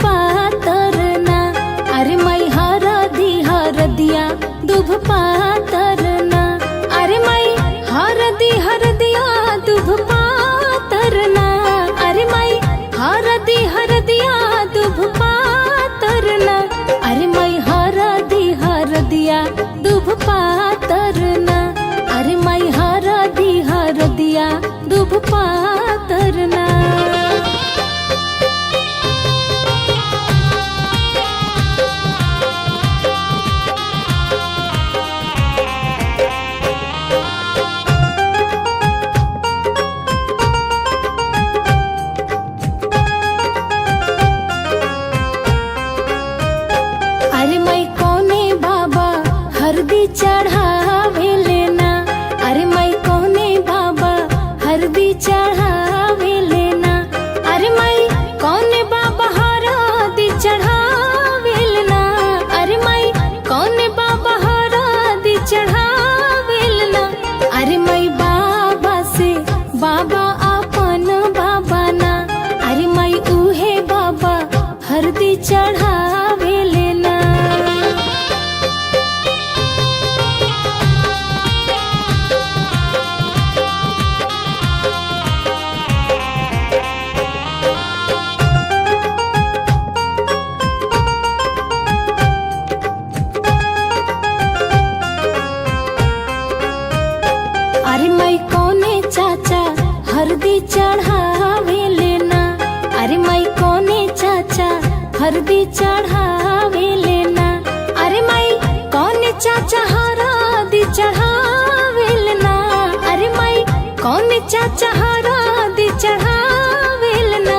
पातरना। अरे माई हरदिया दुभ पातरना। अरे माई हरदिया दुभ पातरना। अरे माई हरदिया दुभ पातरना। अरे माई हरदिया दुभ पातरना। अरे माई हरदिया दुभ पातरना। अरे माई कौने बाबा हरदी चढ़ावे लेना। अरे माई कौने बाबा हरदी चढ़ावे लेना। अरे माई कौने बाबा हरदी चढ़ावे लेना। अरे माई कौने बाबा हरदी चढ़ावे लेना। अरे माई बाबा से बाबा अपन बाबा ना। अरे माई उहे बाबा हरदी चढ़ावे लेना। अरे माई कौने चाचा हरदी चढ़ावे लेना। अरे माई कौने चाचा हरदी चढ़ावे लेना। अरे माई कौने चाचा हरदी चढ़ावे लेना। अरे माई कौने चाचा हरदी चढ़ावे लेना।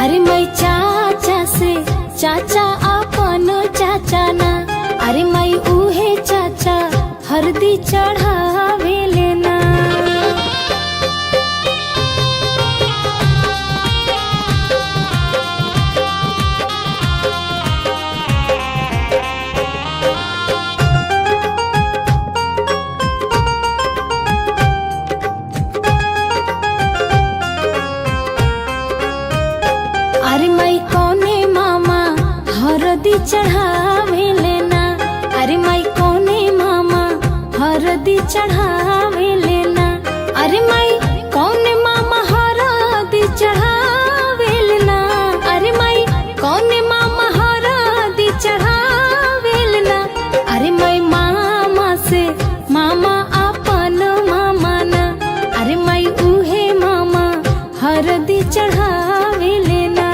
अरे माई चाचा से चाचा अपन चाचा ना। अरे माई उहे चाचा हरदी चढ़ावे लेना। अरे माई कौने मामा हरदी चढ़ावे लेना। अरे माई कौने मामा हरदी चढ़ावे लेना। अरे माई कौने मामा हरदी चढ़ावे लेना। अरे माई कौने मामा हरदी चढ़ावे लेना। अरे माई मामा से मामा अपन मामा ना। अरे माई उहे मामा हरदी चढ़ावे लेना।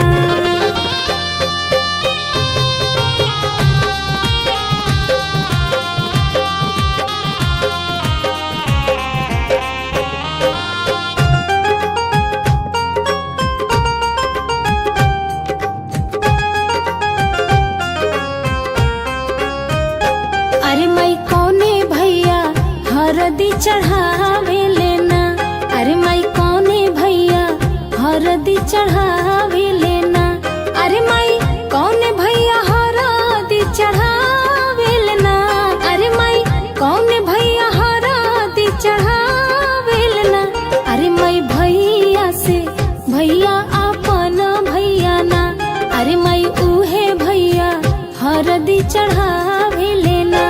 अरे माई कौने भैया हरदी चढ़ावे लेना। अरे माई कौने भैया हरदी चढ़ावे लेना। अरे माई कौने भैया हरदी चढ़ावे लेना। अरे माई कौने भैया हरदी चढ़ावे लेना। अरे माई भैया से भैया अपन भैया ना। अरे माई उहे भैया हरदी चढ़ावे लेना।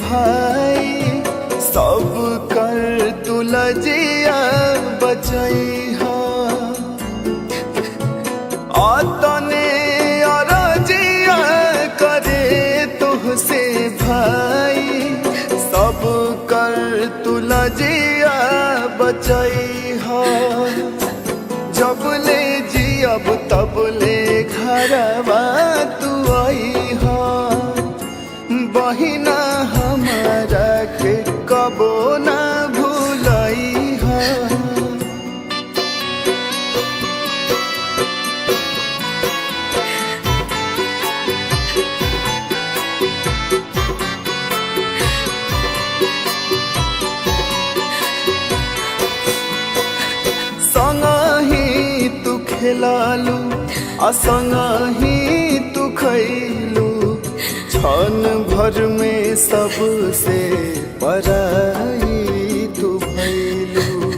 भाई सब कर तुलजिया बचैहा आतने अरजिया करे तुहसे भाई सब कर तुलजिया बचैहा जब ले जियब तब ले घरवा तू आईहा बहिना हमारा के कबो ना भूलैहा संगही तू खेलालू असंगही तू खैलू क्षण भर में सबसे पराई तू भैलू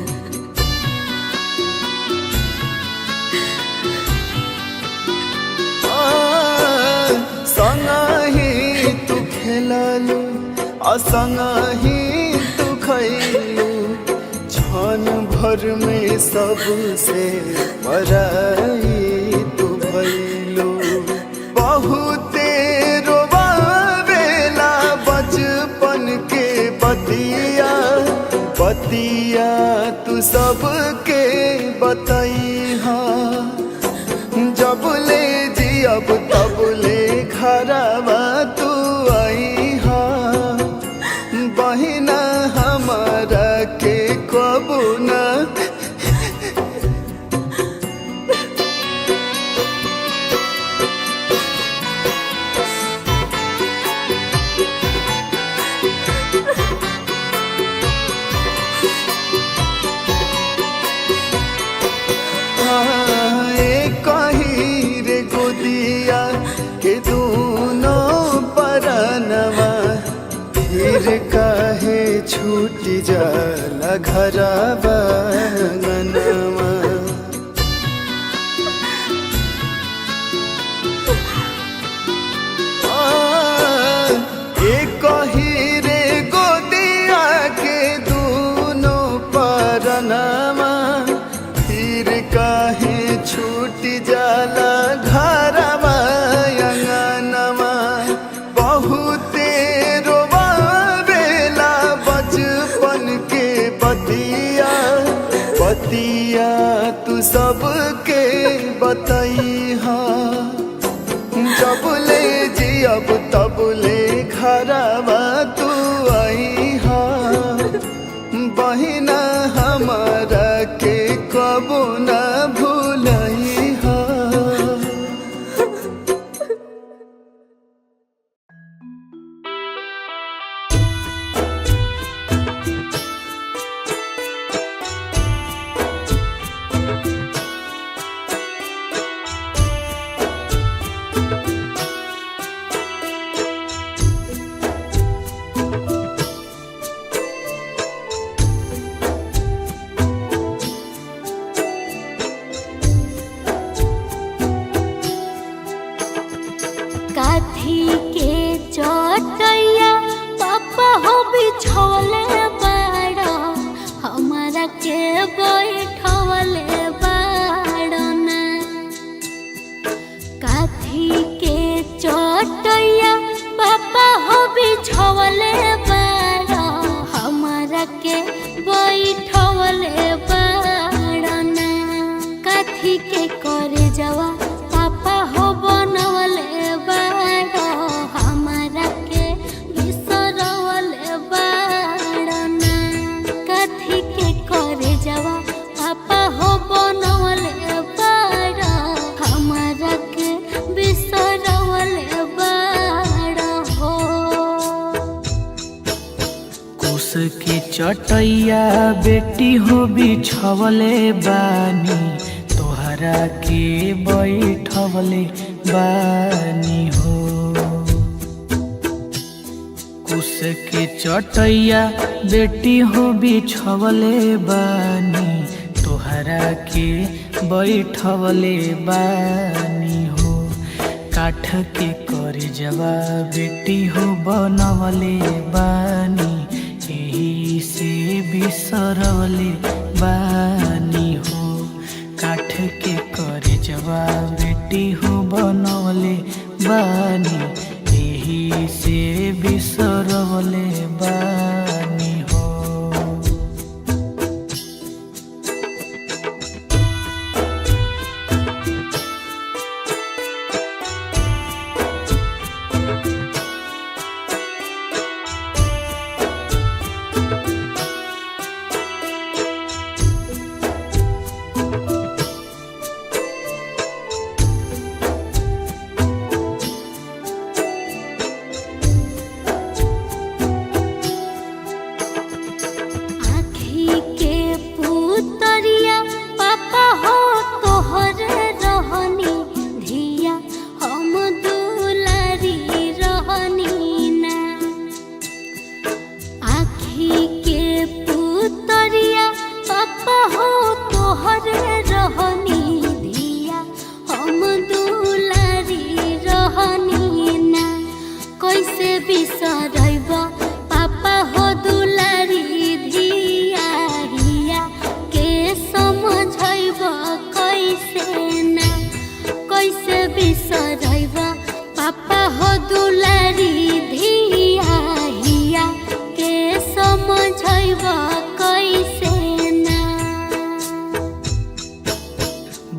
संगही तू खेलालू असंगही तू खैलू क्षण भर में सबसे पराई तू भैलू बहुते रोवावेला बचपन के बतिया बतिया तू सबके बतैहा जब ले जियब तब ले घरवा तू आईहा बहिना हमारा के कबू ना कही रे गोदिया के दोनों परनवा फिर काहे छूट जाला घरवा अंगनवा कही रे गोदिया के दोनों परनवा फिर काहे छूट जाला घरवा अंगनवा बहुते रोवावेला बचपन के बतिया बतिया तू सबके बतैहा जब ले जियब तब ले घरवा तू आईहा बहिना हमारा के कबो ना भूलैहा काथी के चटैया पापा हो बिछौले बाड़ा हमारा के बैठवले बाड़ना काथी के चटैया पापा हो बिछौले बाड़ा हमारा के बैठवले बाड़ना काथी के करे जवा पापा हो बनवले बाड़ा हमारा के बिसरवले बाड़ना काथी के करे जवा पापा हो बनवले बाड़ा हमारा के बिसरवले बाड़ा हो कुश के चटैया बेटी हो बिछवले बानी तोहरा के बैठवले बानी हो कुश के चटैया बेटी हो बिछवले बानी तोहरा के बैठवले बानी हो काठ के कर जवा बेटी हो बनवले बानी, यही से बिसरवले बानी हो। काठ के करे जवा बेटी हो बनवले बानी, यही से बिसरवले बानी हो।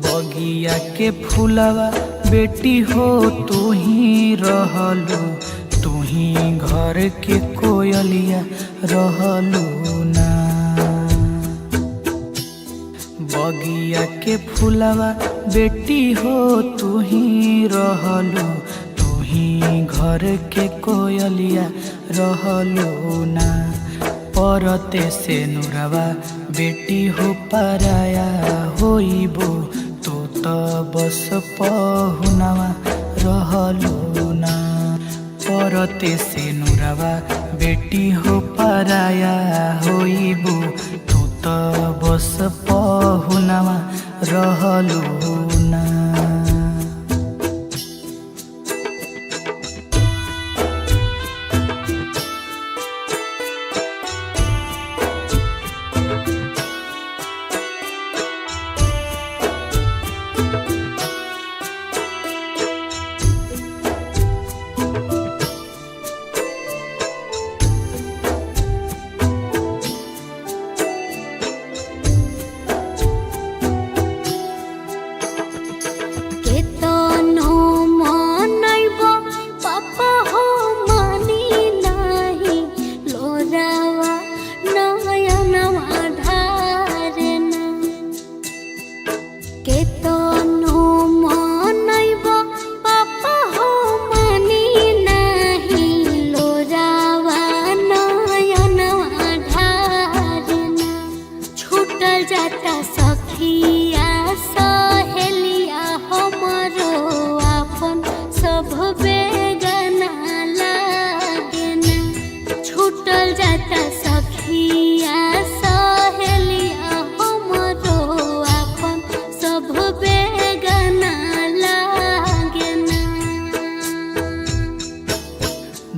बगिया के फूलवा बेटी हो तू ही रहलू, तू ही घर के कोयलिया रहलू ना। बगिया के फूलवा बेटी हो तू ही रहलू, तू ही घर के कोयलिया रहलू ना। परते से नुरवा बेटी हो पराया होइबो, तो त बस पहुनवा रहलू ना। परते से नुरवा बेटी हो पराया होइबो, तो त बस पहुनवा रहलू ना।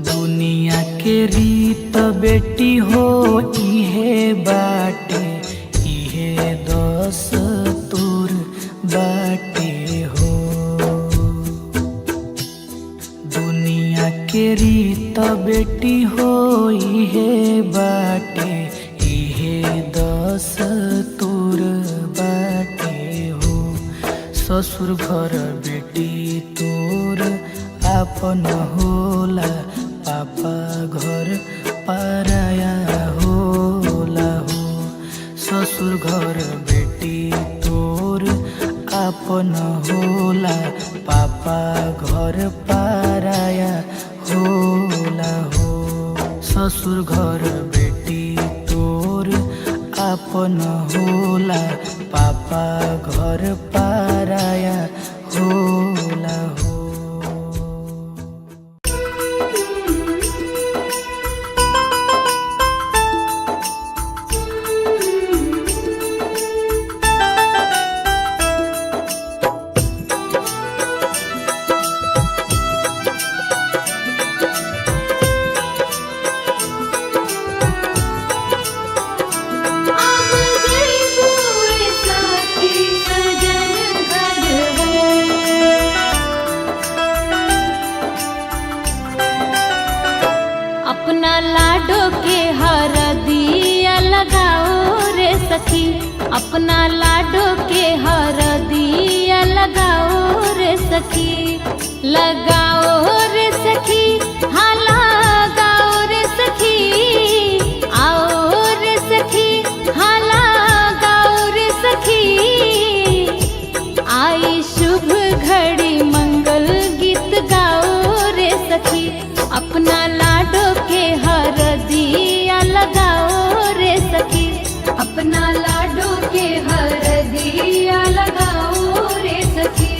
दुनिया के रीत बेटी हो इहे बाटे, इहे दस्तूर बाटे हो। दुनिया के रीत बेटी हो इहे बाटे, इहे दस्तूर बाटे हो। ससुर घर बेटी तोर आपन होला, पापा घर पराया होला हो। ससुर घर बेटी तोर आपन होला, पापा घर पराया होला हो। ससुर घर बेटी तोर आपन होला, पापा घर पराया होला हो। अपना लाडो के हरदिया लगाओ रे सखी, अपना लाडो के हरदिया लगाओ रे सखी, लगाओ रे सखी, हाँ लगाओ रे सखी, आओ रे सखी, हाँ लगाओ रे सखी, आई शुभ घड़ी मंगल गीत गाओ रे सखी, अपना लाडो के हरदिया लगाओ रे सखी, अपना लाडो के हरदिया लगाओ रे सखी।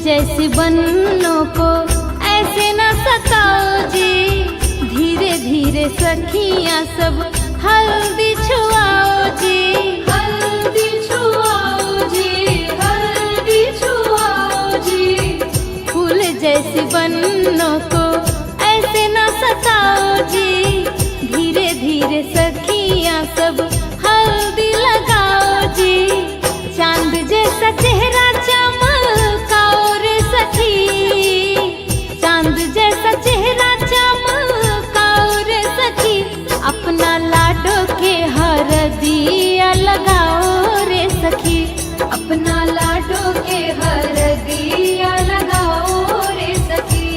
जैसे बन्नों को ऐसे न सताओ जी, धीरे धीरे सखियां सब हल्दी छुआओ जी, हल्दी छुआओ जी, हल्दी छुआओ जी। फूल जैसे बन्नों को ऐसे न सताओ जी, धीरे धीरे सखियां सब हल्दी लगाओ जी, चांद जैसा चेहरा चमकाओ रे सखी, चांद जैसा चेहरा चमकाओ रे सखी, अपना लाडो के हरदिया लगाओ रे सखी, अपना लाडो के हरदिया लगाओ रे सखी।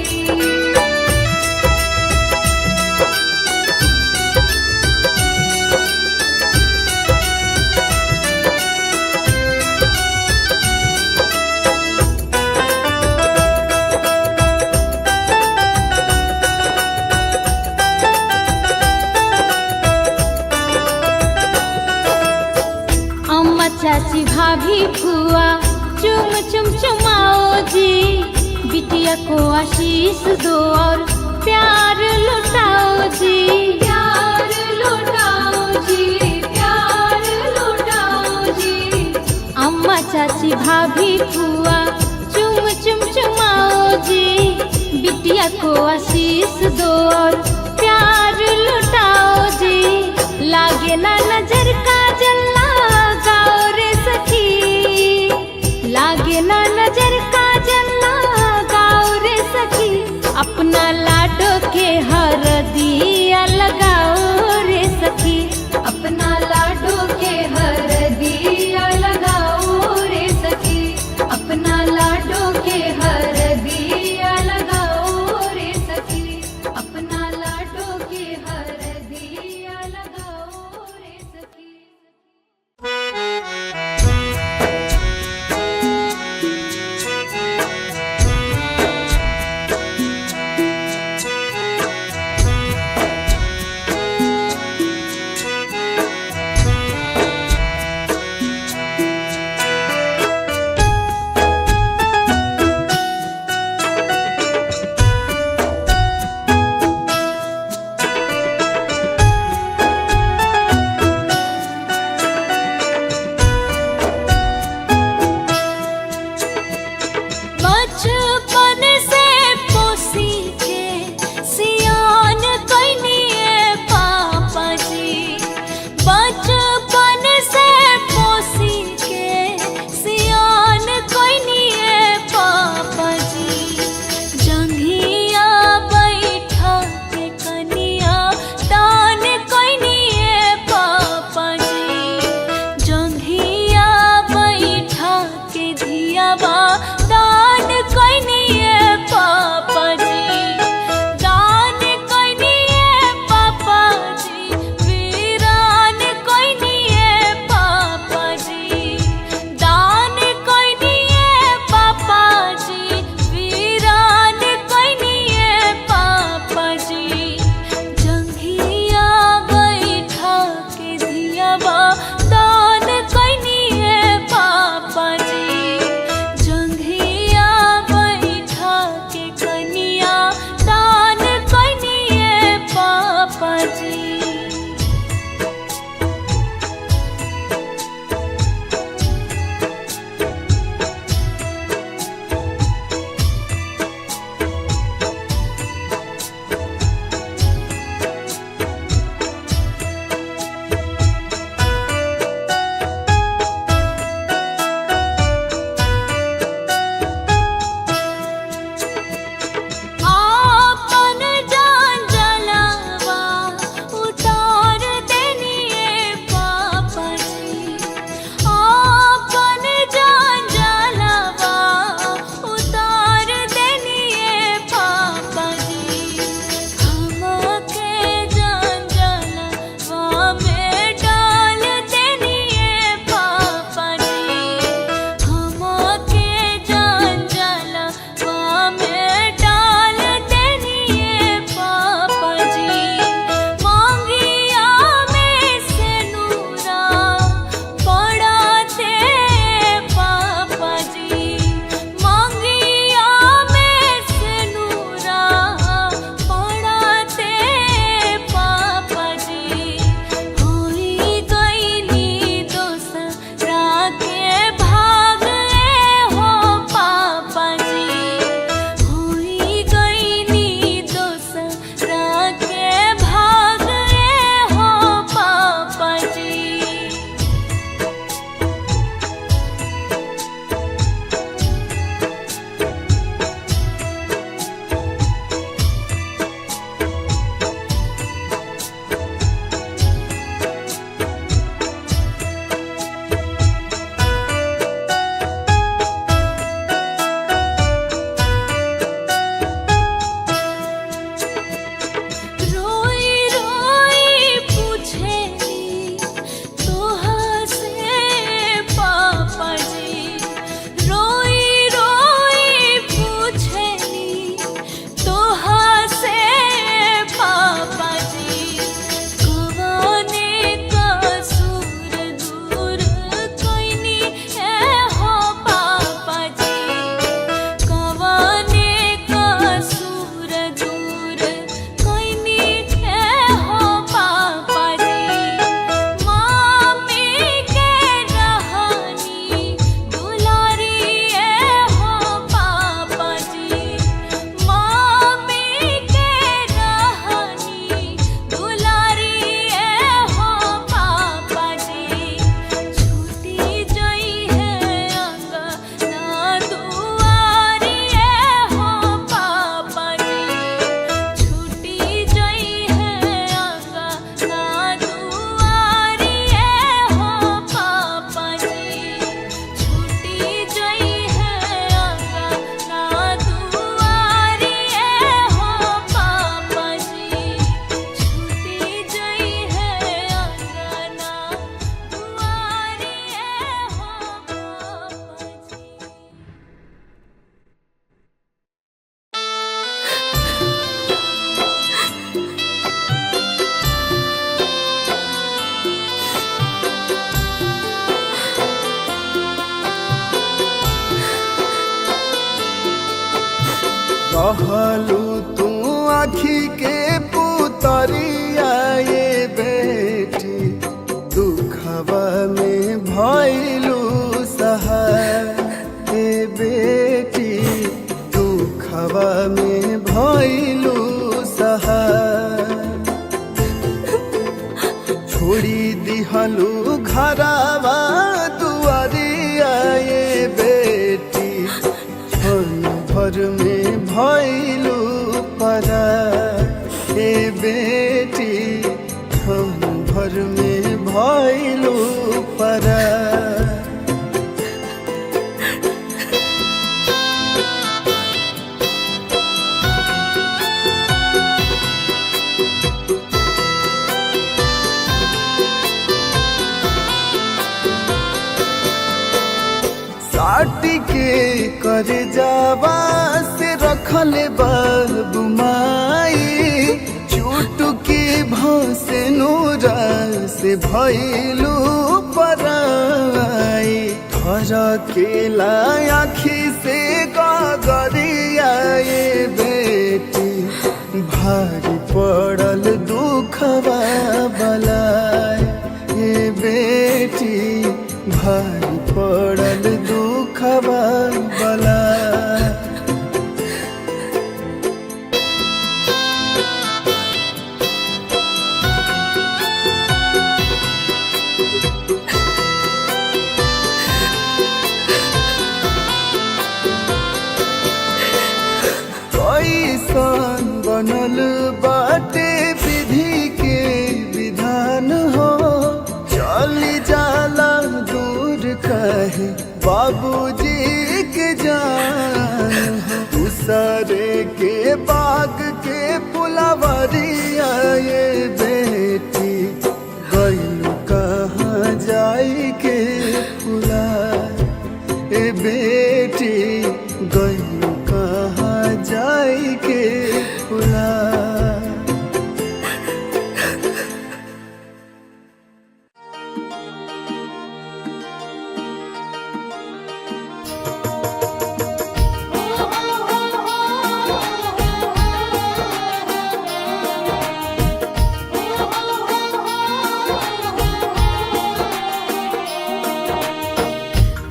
चाची भाभी फुआ चुम चुम चुमाओ जी, बिटिया को आशीष दो और प्यार लुटाओ जी, प्यार लुटाओ जी, प्यार लुटाओ जी। अम्मा चाची भाभी फुआ चुम चुम चुमाओ जी, बिटिया को आशीष दो और प्यार लुटाओ जी, लागे ना नजर का जल्ला गाओ रे सखी, लागे ना नजर का जल्ला गाओ रे सखी, अपना लाडो के हरदिया लगाओ रे सखी, अपना लाडो के हरदिया लगाओ रे सखी, अपना लाडो के हरदिया लगाओ रे सखी, अपना लाडो के हरदिया लगाओ रे सखी। रहलू तू आखी के पुतरिया ये बेटी दुखवा में भइलू सहाय ए बेटी दुखवा में भइलू सहाय छोड़ी दिहलू घरवा दुआरिया ये बेटी क्षण भर में भइलू पराय ए बेटी क्षण भर में भइलू पराय साटी के कर जावा से रखले बाबू माई चुटकी भसे नूरा से भइलू पराई थर के आखी से गगरिया ये बेटी भारी पड़ल दुखवा बलाय ये बेटी भारी पड़ल दुखवा बलाय कैसन बनल बाटे विधि के विधान हो चली जाला दूर कहे बाबूजी के जान हो दूसरे के बाग के पुलवरिया ये बेटी गइलू कहाँ जाई के पुला ए बेटी गइलू कहाँ जाई के पुला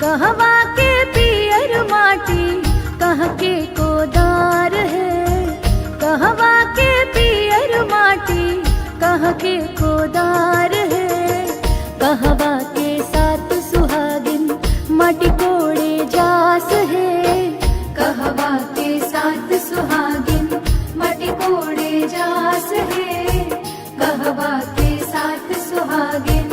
कहवा के पियर माटी कहाँ के कोदार है कहवा के पियर माटी कहाँ के कोदार है कहवा के साथ सुहागिन माटी कोड़े जास है कहवा के साथ सुहागिन माटी कोड़े जास है कहवा के साथ सुहागिन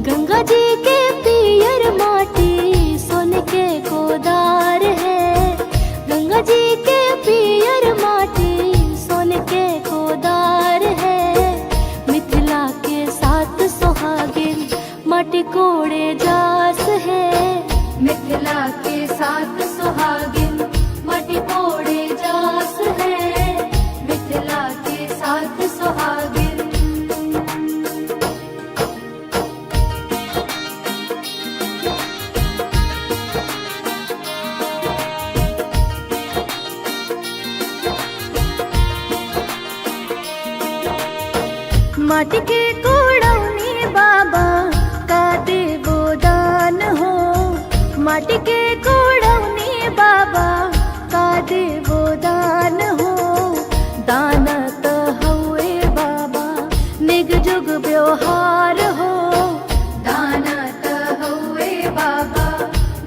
गंगा जी के पियर माटी सोने के कोदार है गंगा जी के पियर माटी सोने के कोदार है मिथिला के साथ सुहागिन माटी कोड़े जास है मिथिला के साथ सुहागिन माटी कोड़े जास है मिथिला के साथ सुहागिन माटी के कोड़ौनी बाबा का देवो दान हो माटी के कोड़ौनी बाबा का देवो दान हो दाना तो हुए बाबा निग जुग व्यवहार हो दाना तो हुए बाबा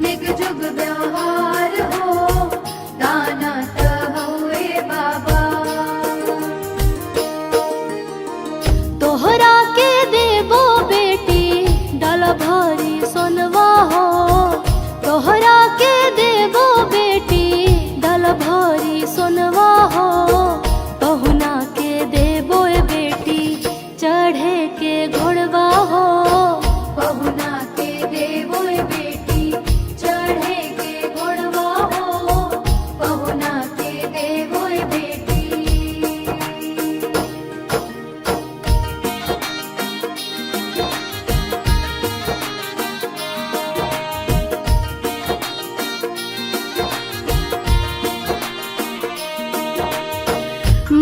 निग जुग व्यवहार हो दाना तो हुए बाबा तोहरा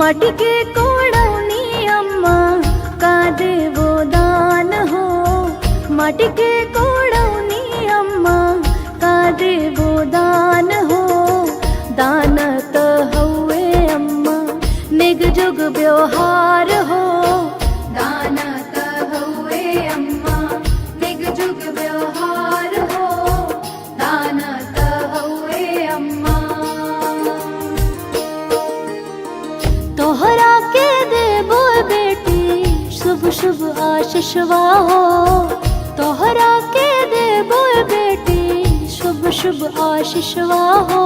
माटी के कोड़ौनी अम्मा का देवो दान हो, माटी के कोड़ौनी अम्मा का देवो दान हो। दान त हउए अम्मा निग जुग व्यवहार हो, दान त हउए अम्मा निग जुग व्यवहार हो, दान त हउए अम्मा। तोहरा के देबो बेटी शुभ शुभ आशीषवा हो, तोहरा के देबो बेटी शुभ शुभ आशीषवा हो।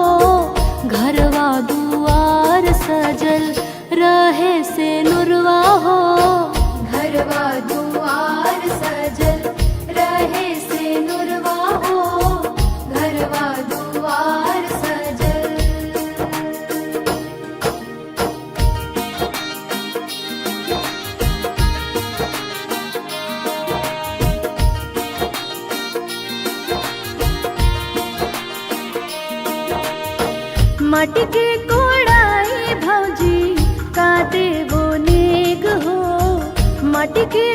घरवा दुआर सजल रहे से नुरवा हो, घरवा दुआर सजल रहे से नुरवा हो, घरवा दुआर सजल। माटी के कोड़ाई भौजी का देवो नेग हो, माटी के